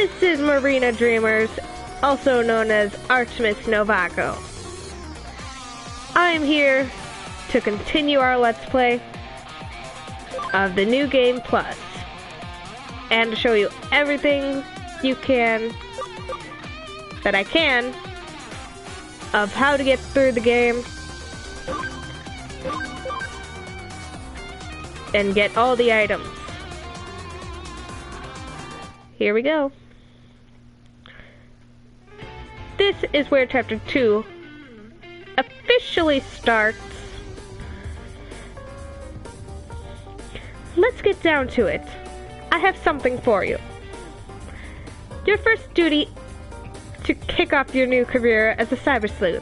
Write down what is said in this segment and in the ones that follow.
This is Marina Dreamers, also known as Artemis Novaco. I am here to continue our Let's Play of the New Game Plus, and to show you everything that I can of how to get through the game and get all the items. Here we go. This is where Chapter 2 officially starts. Let's get down to it. I have something for you. Your first duty to kick off your new career as a Cyber Sleuth.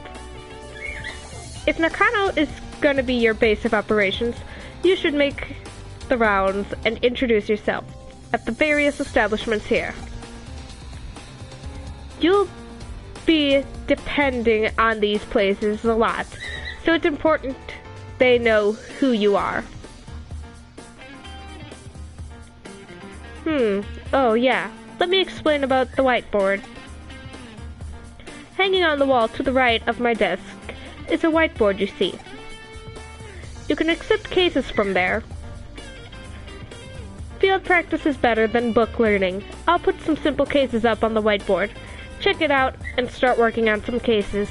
If Nakano is going to be your base of operations, you should make the rounds and introduce yourself at the various establishments here. You'll be depending on these places a lot, so it's important they know who you are. Oh yeah, let me explain about the whiteboard. Hanging on the wall to the right of my desk is a whiteboard you see. You can accept cases from there. Field practice is better than book learning. I'll put some simple cases up on the whiteboard. Check it out and start working on some cases.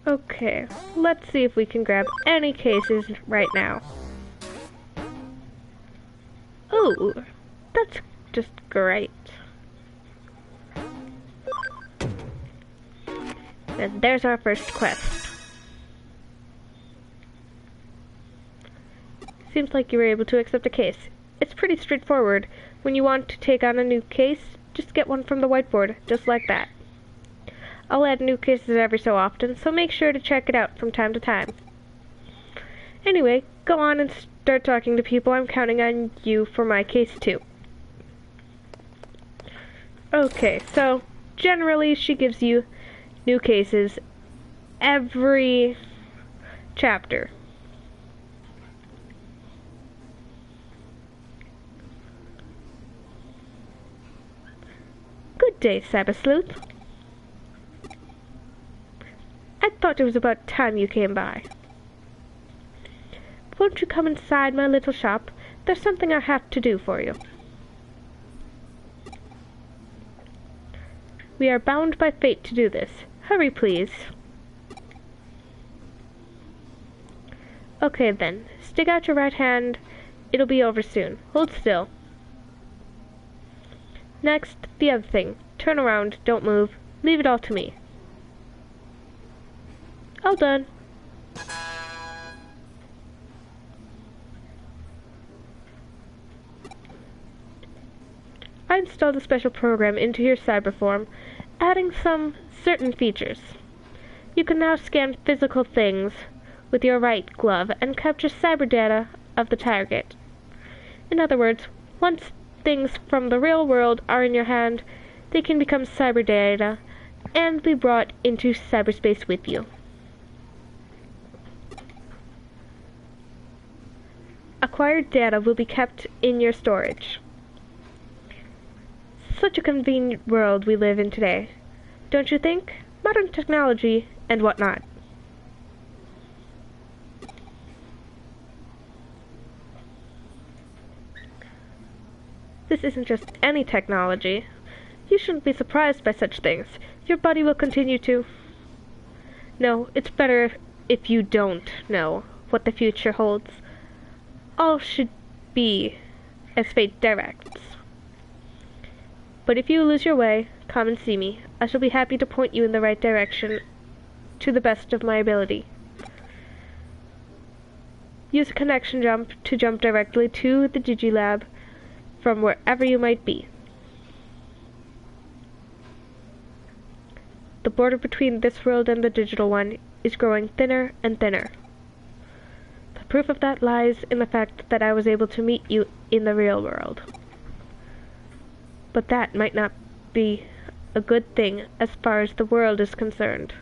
Okay, let's see if we can grab any cases right now. Oh, that's just great. And there's our first quest. Seems like you were able to accept a case. It's pretty straightforward. When you want to take on a new case, just get one from the whiteboard, just like that. I'll add new cases every so often, so make sure to check it out from time to time. Anyway, go on and start talking to people. I'm counting on you for my case too. Okay, so generally she gives you new cases every chapter. Good day, Cyber Sleuth. I thought it was about time you came by. Won't you come inside my little shop? There's something I have to do for you. We are bound by fate to do this. Hurry, please. Okay then, stick out your right hand. It'll be over soon. Hold still. Next, the other thing. Turn around, don't move. Leave it all to me. All done. I installed a special program into your cyber form, adding some certain features. You can now scan physical things with your right glove and capture cyber data of the target. In other words, once things from the real world are in your hand, they can become cyber data and be brought into cyberspace with you. Acquired data will be kept in your storage. Such a convenient world we live in today, don't you think? Modern technology and whatnot. This isn't just any technology. You shouldn't be surprised by such things. Your body will continue to... No, it's better if you don't know what the future holds. All should be as fate directs. But if you lose your way, come and see me. I shall be happy to point you in the right direction to the best of my ability. Use a connection jump to jump directly to the Digilab from wherever you might be. The border between this world and the digital one is growing thinner and thinner. The proof of that lies in the fact that I was able to meet you in the real world. But that might not be a good thing as far as the world is concerned.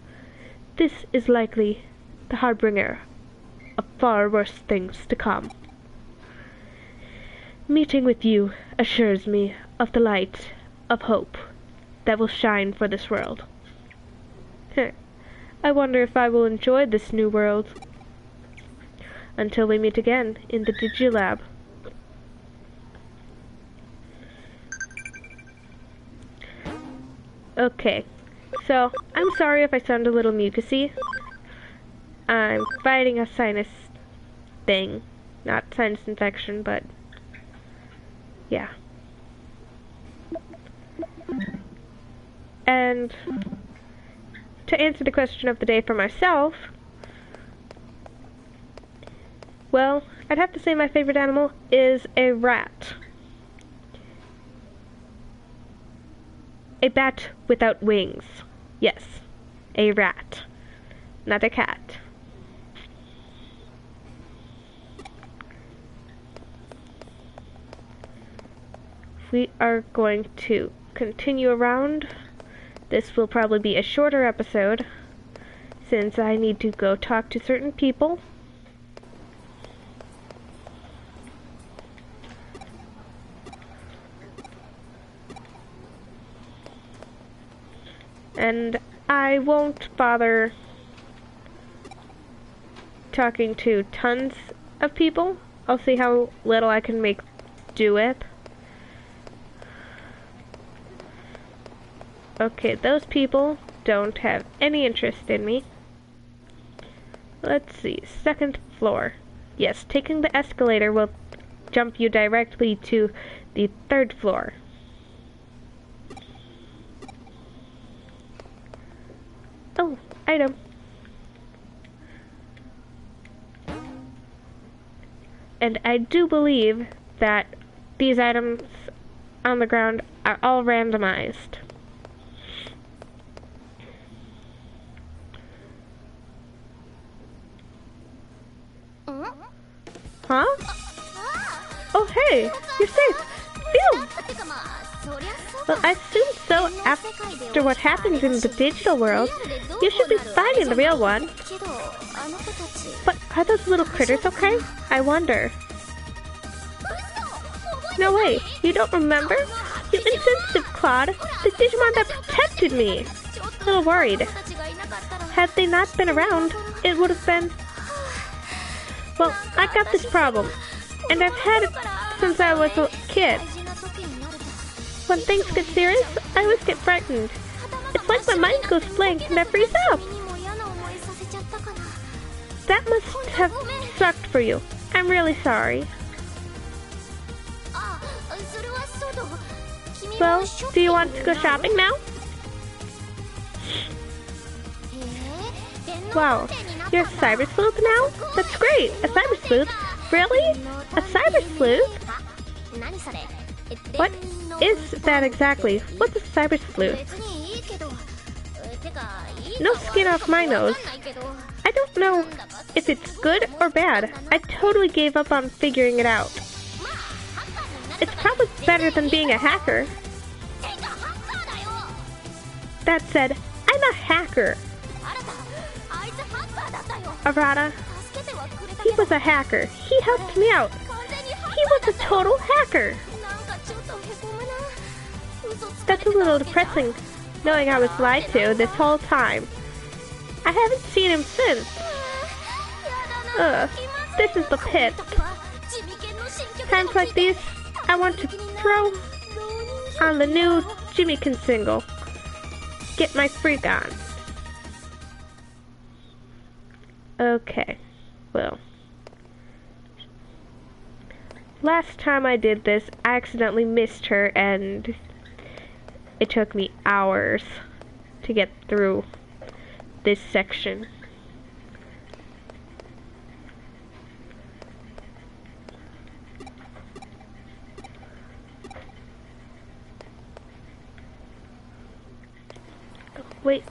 This is likely the harbinger of far worse things to come. Meeting with you assures me of the light of hope that will shine for this world. I wonder if I will enjoy this new world. Until we meet again in the Digilab. Okay, so I'm sorry if I sound a little mucusy. I'm fighting a sinus thing. Not sinus infection, but yeah. And to answer the question of the day for myself, well, I'd have to say my favorite animal is a rat. A bat without wings. Yes, a rat, not a cat. We are going to continue around. This will probably be a shorter episode, since I need to go talk to certain people. And I won't bother talking to tons of people. I'll see how little I can make do with. Okay, those people don't have any interest in me. Let's see, second floor. Yes, taking the escalator will jump you directly to the third floor. Oh, item. And I do believe that these items on the ground are all randomized. Huh? Oh hey, you're safe. Phew! Well, I assume so after what happens in the digital world. You should be fine in the real one. But are those little critters okay? I wonder. No way, you don't remember? You insensitive Claude, the Digimon that protected me. A little worried. Had they not been around, it would have been... Well, I got this problem, and I've had it since I was a kid. When things get serious, I always get frightened. It's like my mind goes blank and I freeze up. That must have sucked for you. I'm really sorry. Well, do you want to go shopping now? Wow, you're a Cyber Sleuth now? That's great! A Cyber Sleuth? Really? A Cyber Sleuth? What is that exactly? What's a Cyber Sleuth? No skin off my nose. I don't know if it's good or bad. I totally gave up on figuring it out. It's probably better than being a hacker. That said, I'm a hacker. Arata, he was a hacker. He helped me out. He was a total hacker. That's a little depressing, knowing I was lied to this whole time. I haven't seen him since. Ugh, this is the pit. Times like these, I want to throw on the new Jimmykin single. Get my freak on. Okay, well. Last time I did this, I accidentally missed her and it took me hours to get through this section. Wait,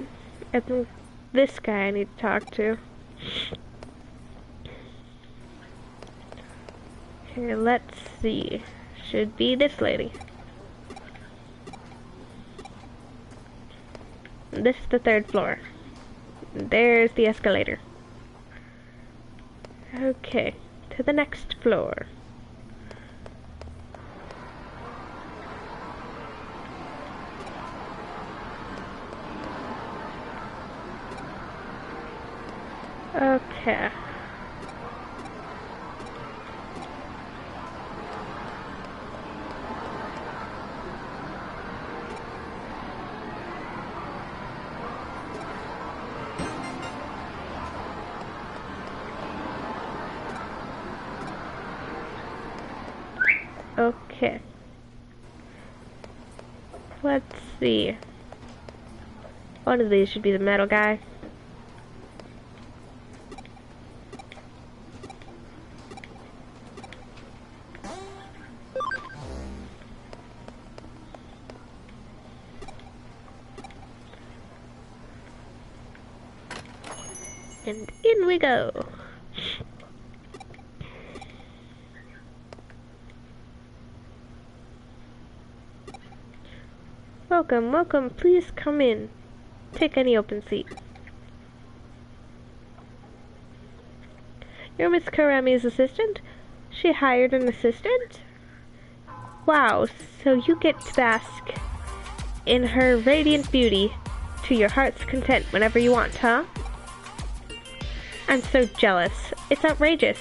I think this guy I need to talk to. Okay, let's see. Should be this lady. This is the 3rd floor. There's the escalator. Okay, to the next floor. Okay. Okay. Let's see. One of these should be the metal guy. And in we go. Welcome, welcome, please come in. Take any open seat. You're Miss Karami's assistant? She hired an assistant? Wow, so you get to bask in her radiant beauty to your heart's content whenever you want, huh? I'm so jealous. It's outrageous.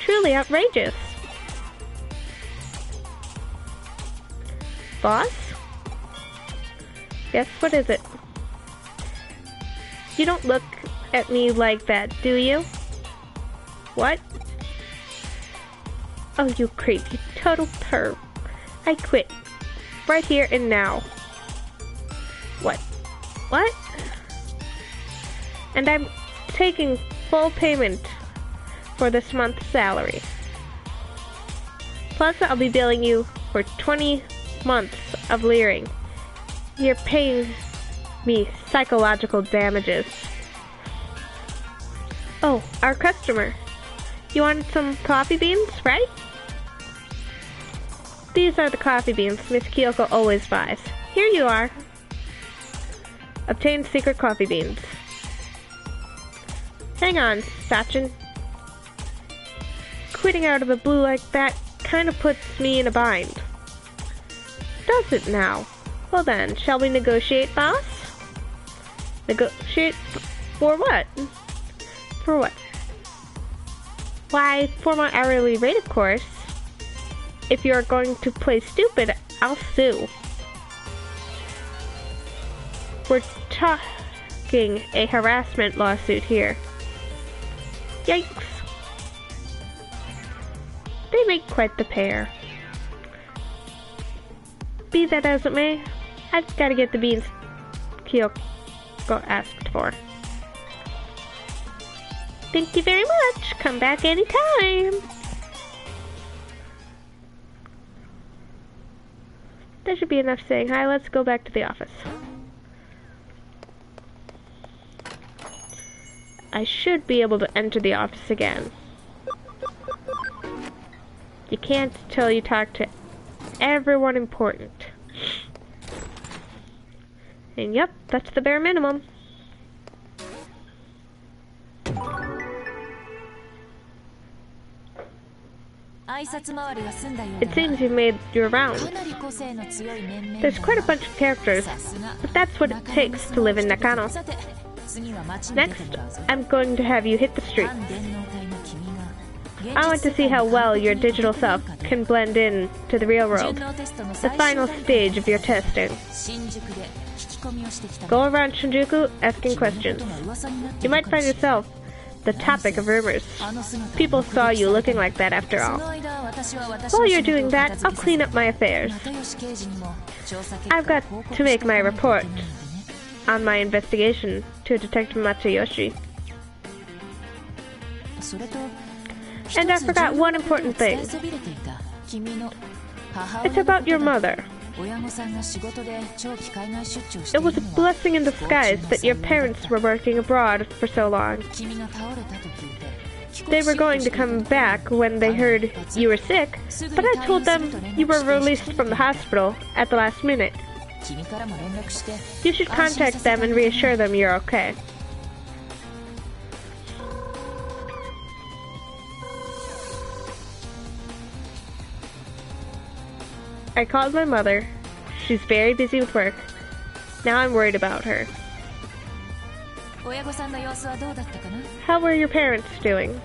Truly outrageous. Boss? Yes, what is it? You don't look at me like that, do you? What? Oh, you creep, you total perv. I quit. Right here and now. What? What? And I'm taking full payment for this month's salary. Plus, I'll be billing you for 20 months of leering. You're paying me psychological damages. Oh, our customer. You wanted some coffee beans, right? These are the coffee beans Miss Kyoko always buys. Here you are. Obtain secret coffee beans. Hang on, Sachin. Quitting out of the blue like that kind of puts me in a bind. Does it now? Well then, shall we negotiate, boss? Negotiate for what? For what? Why, for my hourly rate, of course. If you are going to play stupid, I'll sue. We're talking a harassment lawsuit here. Yikes. They make quite the pair. Be that as it may, I've got to get the beans Kyoko asked for. Thank you very much. Come back anytime. That should be enough saying hi. Let's go back to the office. I should be able to enter the office again. You can't till you talk to everyone important. And yep, that's the bare minimum. It seems you've made your rounds. There's quite a bunch of characters, but that's what it takes to live in Nakano. Next, I'm going to have you hit the streets. I want to see how well your digital self can blend in to the real world, the final stage of your testing. Go around Shinjuku asking questions. You might find yourself the topic of rumors. People saw you looking like that after all. While you're doing that, I'll clean up my affairs. I've got to make my report on my investigation to Detective Matsuyoshi. And I forgot one important thing. It's about your mother. It was a blessing in disguise that your parents were working abroad for so long. They were going to come back when they heard you were sick, but I told them you were released from the hospital at the last minute. You should contact them and reassure them you're okay. I called my mother. She's very busy with work. Now I'm worried about her. How were your parents doing?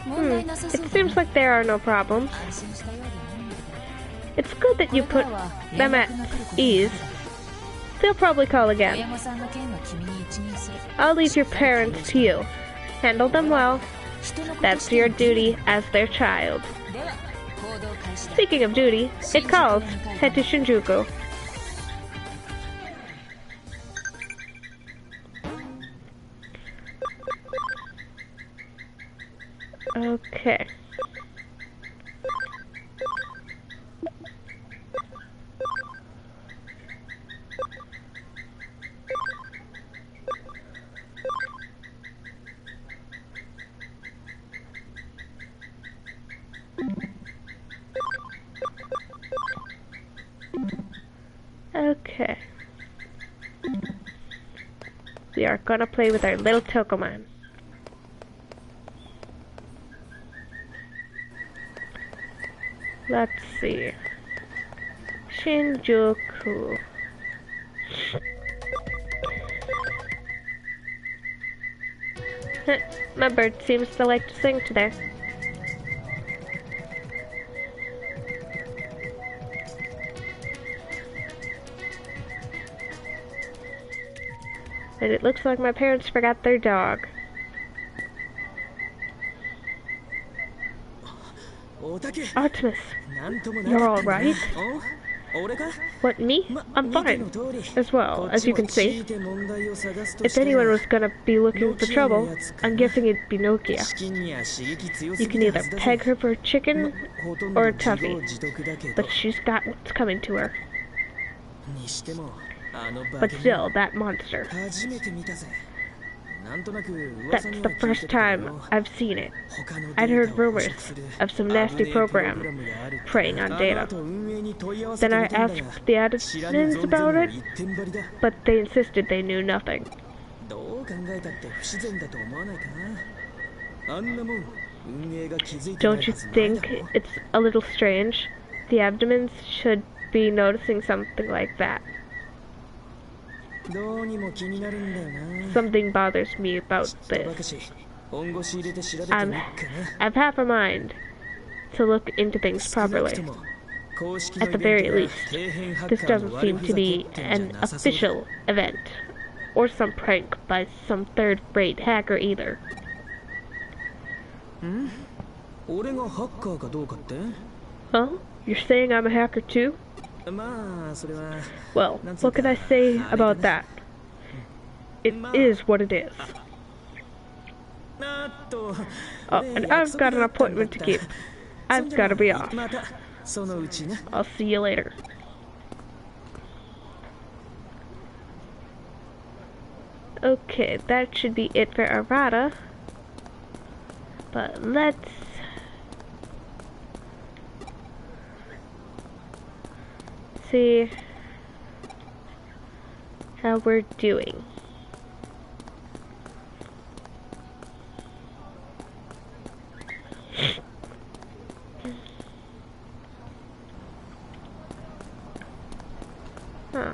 It seems like there are no problems. It's good that you put them at ease. They'll probably call again. I'll leave your parents to you. Handle them well. That's your duty as their child. Speaking of duty, it calls. Head to Shinjuku. Okay. Okay. We are gonna play with our little Tokomon. Let's see. Shinjuku. My bird seems to like to sing today. And it looks like my parents forgot their dog. Artemis, you're alright? What, me? I'm fine, as well, as you can see. If anyone was gonna be looking for trouble, I'm guessing it'd be Nokia. You can either peg her for a chicken or a tuffy, but she's got what's coming to her. But still, that monster. That's the first time I've seen it. I'd heard rumors of some nasty program preying on data. Then I asked the admins about it, but they insisted they knew nothing. Don't you think it's a little strange? The admins should be noticing something like that. Something bothers me about this. I've half a mind to look into things properly. At the very least, this doesn't seem to be an official event, or some prank by some third-rate hacker either. Huh? You're saying I'm a hacker too? Well, what can I say about that? It is what it is. Oh, and I've got an appointment to keep. I've got to be off. I'll see you later. Okay, that should be it for Arata. But let's see how we're doing. Huh.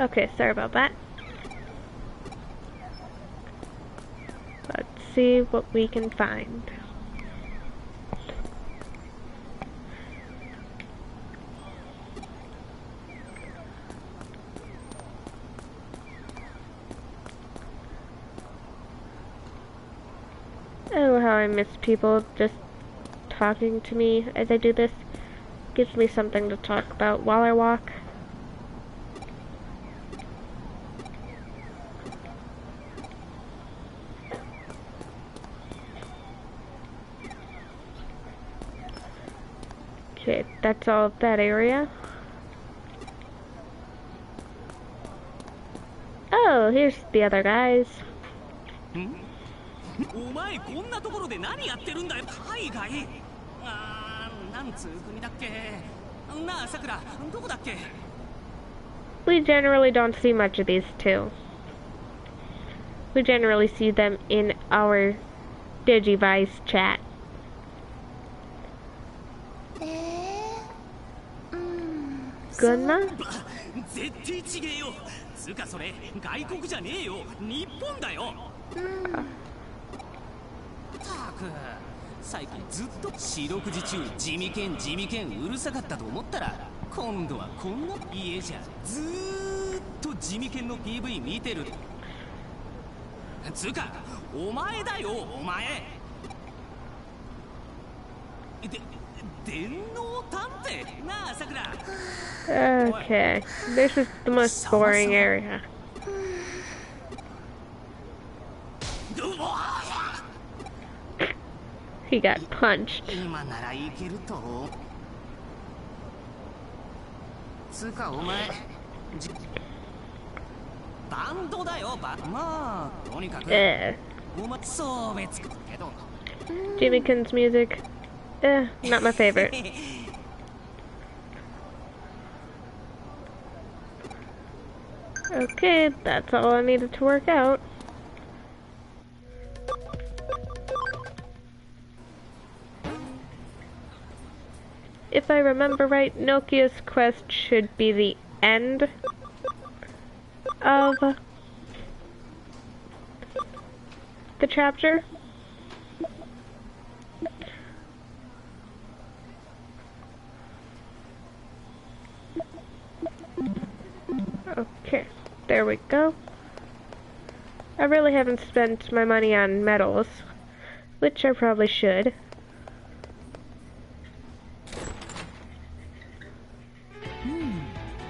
Okay, sorry about that. Let's see what we can find. Oh, how I miss people just talking to me as I do this. Gives me something to talk about while I walk. Okay, that's all of that area. Oh, here's the other guys. お前こんなところで何やってるんだよ。海外。なんつう国だっけ。なあさくら、どこだっけ。 We generally don't see much of these two. We generally see them in our Digivice chat. グンナ？絶対ちげえよ。つうかそれ外国じゃねえよ。日本だよ。たく最近ずっと四六時中地味犬うるさかったと思ったら、今度はこんな家じゃずーっと地味犬の PV 見てる。つうかお前だよお前。電脳探偵なあさくら。 Okay, this is the most boring area. He got punched. 今ならいけると。つうかお前バンドだよ。まあとにかくお前そう別けど Jimmykin's music, not my favorite. Okay, that's all I needed to work out. If I remember right, Nokia's quest should be the end of the chapter. Okay, there we go. I really haven't spent my money on medals, which I probably should.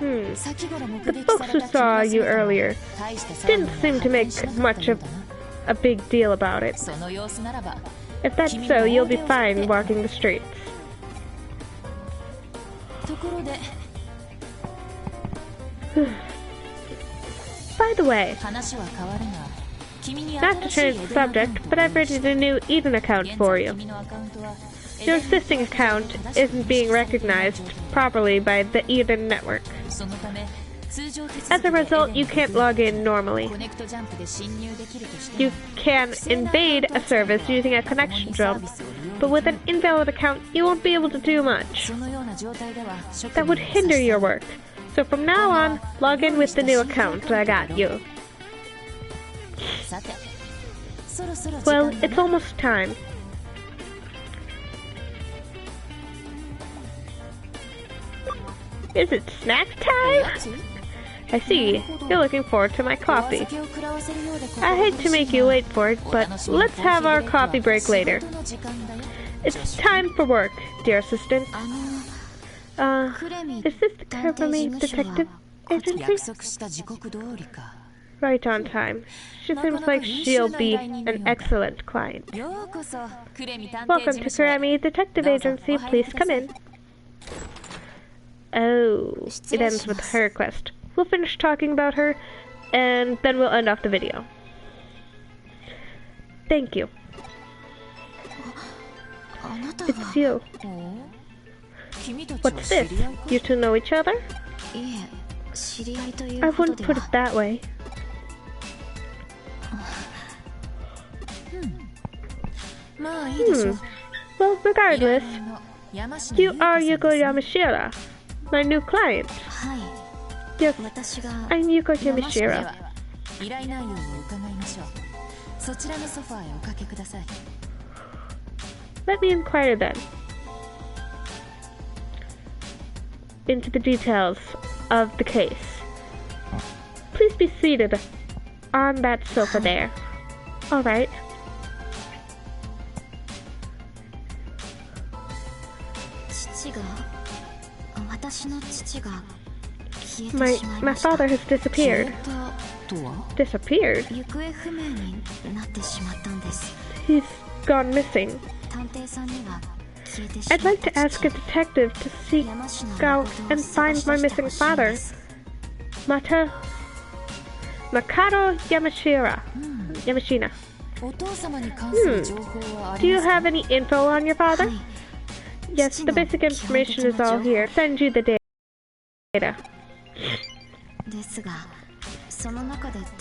The folks who saw you earlier didn't seem to make much of a big deal about it. If that's so, you'll be fine walking the streets. By the way, not to change the subject, but I've written a new Eden account for you. Your existing account isn't being recognized properly by the Eden network. As a result, you can't log in normally. You can invade a service using a connection jump, but with an invalid account, you won't be able to do much. That would hinder your work. So from now on, log in with the new account. I got you. Well, it's almost time. Is it snack time? I see. You're looking forward to my coffee. I hate to make you wait for it, but let's have our coffee break later. It's time for work, dear assistant. Is this the Kurami Detective Agency? Right on time. She seems like she'll be an excellent client. Welcome to Kurami Detective Agency. Please come in. Oh, it ends with her quest. We'll finish talking about her, and then we'll end off the video. Thank you. It's you. What's this? You two know each other? I wouldn't put it that way. Well, regardless, you are Yuko Yamashira, my new client. Yes, I'm Yuko Yamashira. Let me inquire then into the details of the case. Please be seated on that sofa there. All right. My father has disappeared. Disappeared? He's gone missing. I'd like to ask a detective to seek out and find my missing father. Mata Makoto Yamashina. Do you have any info on your father? Yes, the basic information is all here. Send you the data.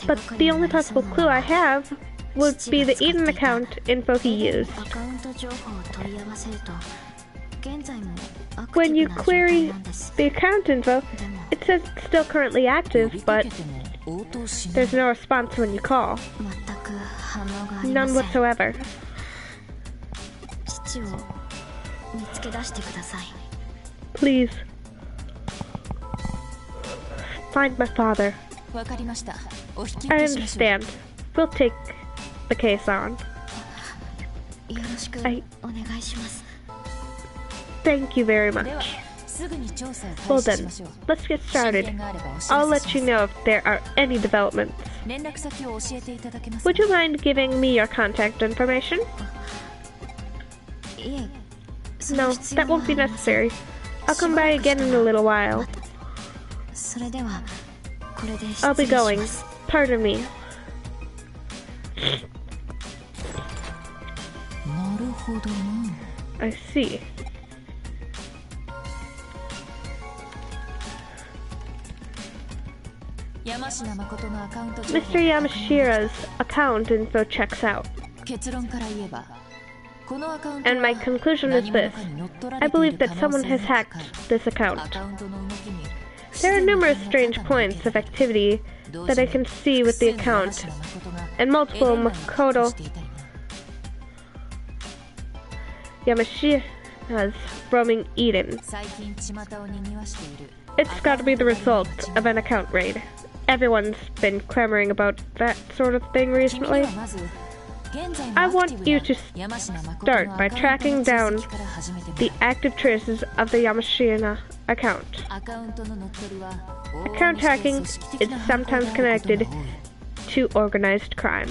But the only possible clue I have would be the Eden account info he used. When you query the account info, it says it's still currently active, but there's no response when you call. None whatsoever. Please. Find my father. I understand. We'll take the case on. Thank you very much. Well then, let's get started. I'll let you know if there are any developments. Would you mind giving me your contact information? No, that won't be necessary. I'll come by again in a little while. I'll be going. Pardon me. I see. Mr. Yamashira's account info checks out. And my conclusion is this. I believe that someone has hacked this account. There are numerous strange points of activity that I can see with the account, and multiple Makoto Yamashira's roaming Eden. It's got to be the result of an account raid. Everyone's been clamoring about that sort of thing recently. I want you to start by tracking down the active traces of the Yamashina account. Account hacking is sometimes connected to organized crime.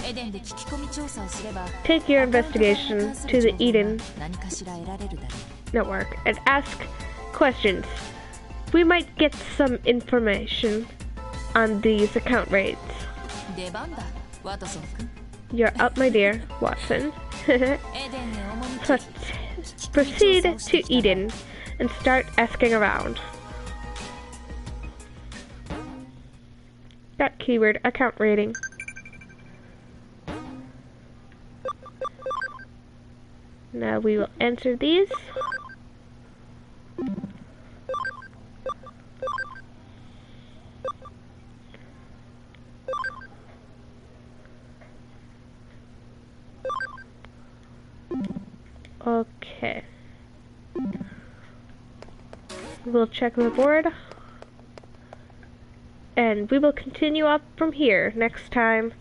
Take your investigation to the Eden network and ask questions. We might get some information on these account raids. You're up, my dear Watson. Let's proceed to Eden and start asking around. Got keyword account rating. Now we will answer these. Okay. We'll check the board. And we will continue up from here next time,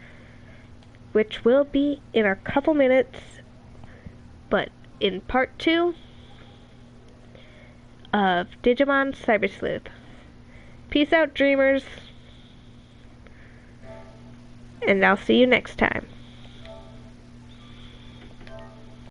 which will be in a couple minutes, but in part 2 of Digimon Cyber Sleuth. Peace out, dreamers, and I'll see you next time.